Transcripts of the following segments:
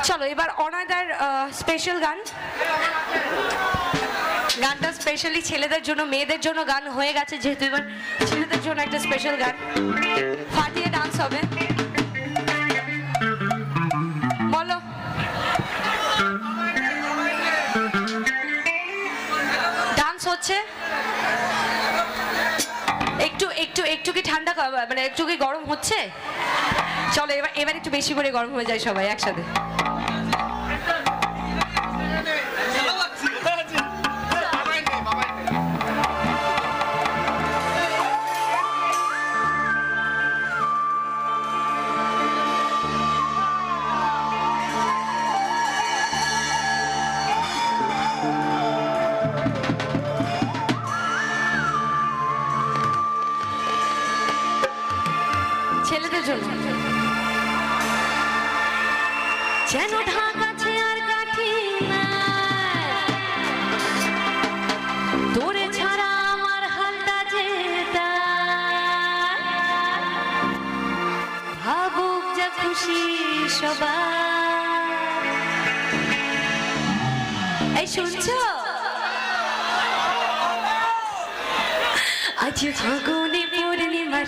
চলো এবার অনয়দার স্পেশাল গান। গানটা স্পেশালি ছেলেদের জন্য, মেয়েদের জন্য গান হয়ে গেছে, যেহেতু এবার ছেলেদের জন্য একটা স্পেশাল গান, ফাটিয়ে ডান্স হবে। বলো ডান্স হচ্ছে? একটু একটু একটু কি ঠান্ডা, মানে একটু কি গরম হচ্ছে? চলো এবার এবার একটু বেশি করে গরম হয়ে যায় সবাই একসাথে। ছেলেদের জন্য যেন ঢাকাছে আর কাঠি তোরে ছাড়া আমার হালটা যেটা ভাবুক যা খুশি সবাই। এই শুনছো? আজ ফাগুনে পূর্ণিমা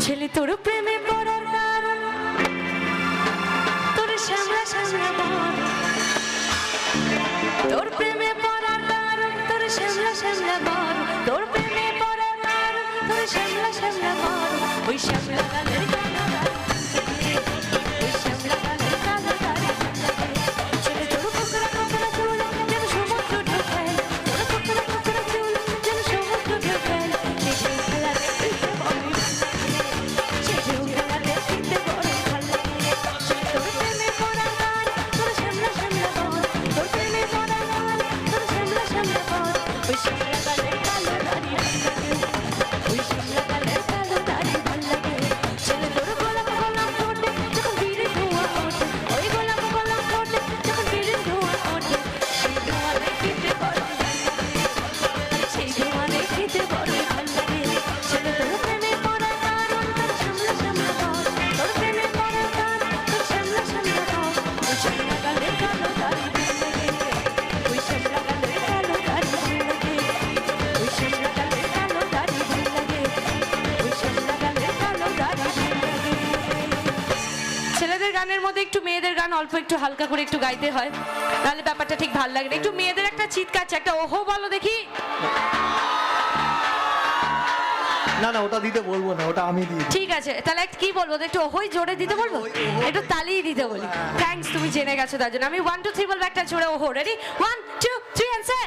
ছেলে তোর প্রেমে পড়ার কারণ তোর শ্যামলা শ্যামলা বন, তোর প্রেমে পড়ার কারণ তোর শ্যামলা শ্যামলা বন, তোর প্রেমে পড়ার কারণ তোর শ্যামলা শ্যামলা বন। ওই শ্যামলা গালের কালো ওই শ্যামলা গালের কালো ছেলে তোর কোকড়া কোকড়া চুল যেন সমুদ্র ঢোকে, তোর কোকড়া কোকড়া চুল যেন সমুদ্র ঢোকে। সেই খেলা দেখতে বলে গানের মধ্যে একটু মেয়েদের গান অল্প একটু হালকা করে একটু গাইতে হয়, তাহলে ব্যাপারটা ঠিক ভালো লাগে না। একটু মেয়েদের একটা চিৎকার, একটা ওহো বলো দেখি। না না ওটা দিতে বলবো না, ওটা আমি দিই। ঠিক আছে, তাহলে কি বলবো, একটু ওই জোরে দিতে বলবো, একটু তালিয়ে দিতে বলি। থ্যাঙ্কস, তুমি জেনে গেছো তার জন্য। আমি 1 2 3 বলবো, একটা জোরে ওহো। রেডি 1 2 3 এন্ড সে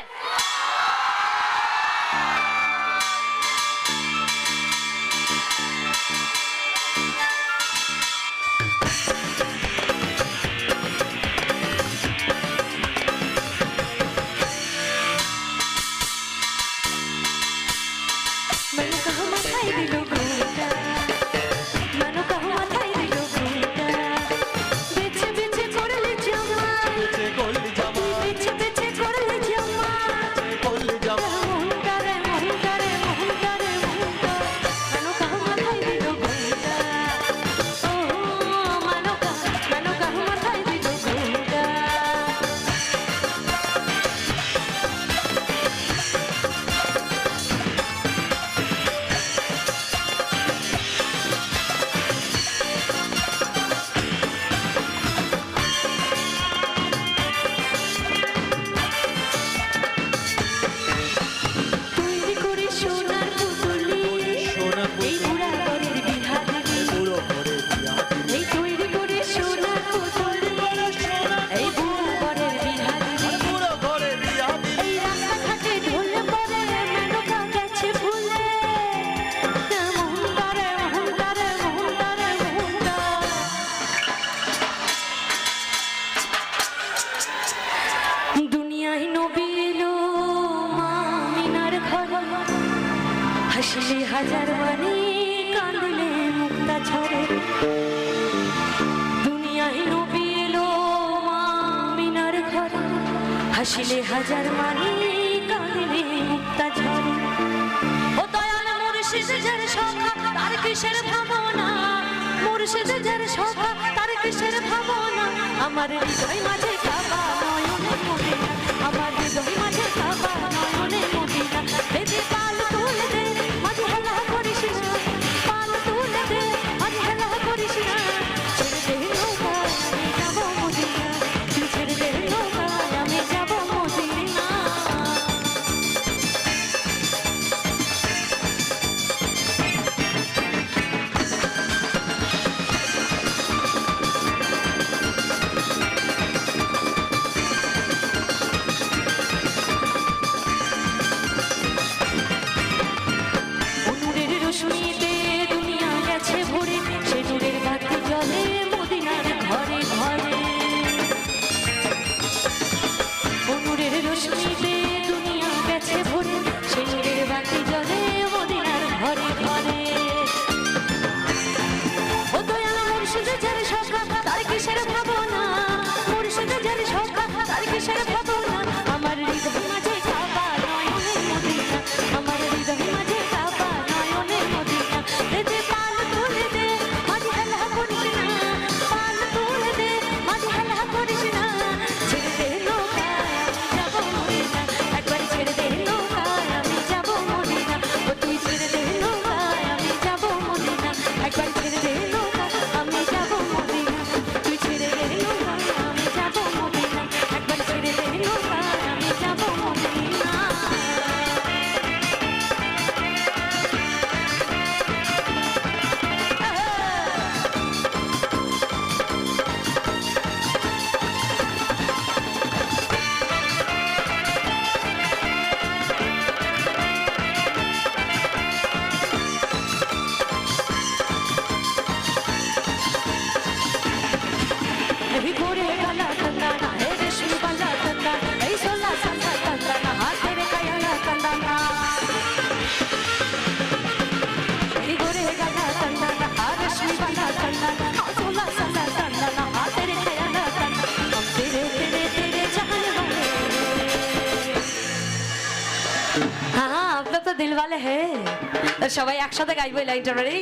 मैंने कहा माथाई दिलो घूंटा, मैंने कहा माथाई दिलो घूंटा, बेचे बेचे कोरले जमा, বেচে করলি জামা, बेचे बेचे कोरले जमा, করলি জামা, मुंडा रे मुंडा रे मुंडा रे मुंडा, मैंने कहा माथाई दिलो घूंटा, ओ मैंने कहा माथाई दिलो घूंटा। তৈরি করে সোনার পুতুলি, সোনার পুতুলি, এই বুড়া ঘরের বিহারি, পুরো করে দিয়া দিলি। এই তৈরি করে সোনার পুতুলি, এই বুড়া ঘরের বিহারি, পুরো করে দিয়া দিলি। এই রাস্তাঘাটে ঢোল পড়ে মেনকা গেছে ভুলে, মুন্ডা রে মুন্ডা রে মুন্ডা রে মুন্ডা। দুনিয়ায় নবী এলো মা মিনার ঘরে, হাসলে হাজার বাণী কাঁদলে মুক্তা ঝরে। দুনিয়ায় নবী এলো মা মিনার ঘরে, হাসলে হাজার বাণী কাঁদলে মুক্তা ঝরে। ও দয়াল মুর্শিদ যার সখা তার কিসের ভাবনা, মুর্শিদ যার সখা তার কিসের ভাবনা। আমার হৃদয় মাঝে কাবা নয়নে মদিনা, আমার হৃদয় মাঝে কাবা নয়নে মদিনা। বেবি পাল তুলে দে মাঝে হেলা করিস না, পাল তুলে দে মাঝে হেলা করিস না। ছেড়ে দে নৌকা আমি যাবো মদিনা, তুই ছেড়ে দে নৌকা আমি যাবো মদিনা। নূরের রোশনীতে দুনিয়া গেছে ভরে, সে নূরের বাতি জ্বলে মদিনার ঘরে ঘরে। নূরের রোশনীতে দুনিয়া গেছে ভরে, সে নূরের বাতি জ্বলে মদিনার ঘরে ঘরে। ও দয়াল মুর্শিদ যার সখা তার কিসের ভাবনা, মুর্শিদ যার সখা তার কিসের ভাবনা। আমার হৃদয় মাঝে কাবা নয়নে মদিনা, আমার হৃদয় মাঝে কাবা নয়নে মদিনা। দে পাল তুলে দে মাঝে হেলা করিস না, পাল তুলে দে মাঝে হেলা করিস না। ছেড়ে দে নৌকা আমি যাবো মদিনা, একবার ছেড়ে দে নৌকা আমি যাবো মদিনা। ও তুই ছেড়ে দে নৌকা আমি যাবো মদিনা, একবার ছেড়ে দে নৌকা আমি যাবো মদিনা। তুই ছেড়ে দে নৌকা আমি যাবো মদিনা, একবার ছেড়ে দে নৌকা আমি যাবো মদিনা। এই গোরে গালা কান্দানা, এই রেশমি বালা কান্দানা, এই সোলা সালা কান্দানা, হাতের কায়ালা কান্দানা। এই গোরে গালা কান্দানা, আর রেশমি বালা কান্দানা, সোলা সালা কান্দানা, হাতের কায়ালা কান্দানা। हम तेरे तेरे तेरे चाहने वाले। हाँ, आप लोग तो दिल वाले हैं। तो সবাই একসাথে গাইবো এই লাইনটা। রেডি?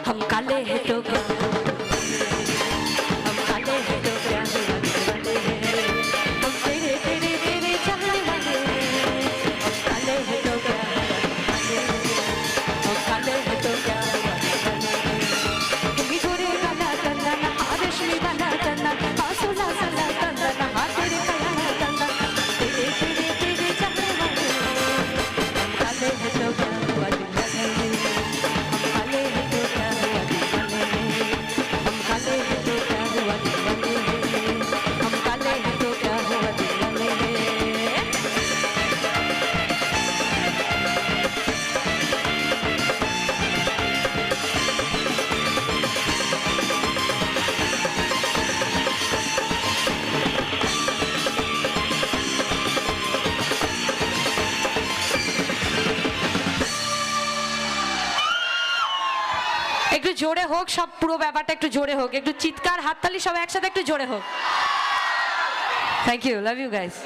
हम काले हैं तो क्या, हम काले हैं तो क्या वाले हैं, हम तेरे तेरे तेरे चाहने वाले हैं। हम काले हैं तो क्या वाले हैं, हम काले हैं तो क्या वाले हैं। तुम्ही गोरे गाला कंदना, रेशमी वाला कंदना, सोला साला कंदना, तेरे कयाला कंदना, तेरे तेरे तेरे चाहने वाले हैं। हम काले हैं तो क्या वाले हैं। জোরে হোক, সব পুরো ব্যাপারটা একটু জোরে হোক, একটু চিৎকার হাততালি সব একসাথে একটু জোরে হোক। Thank you, love you guys.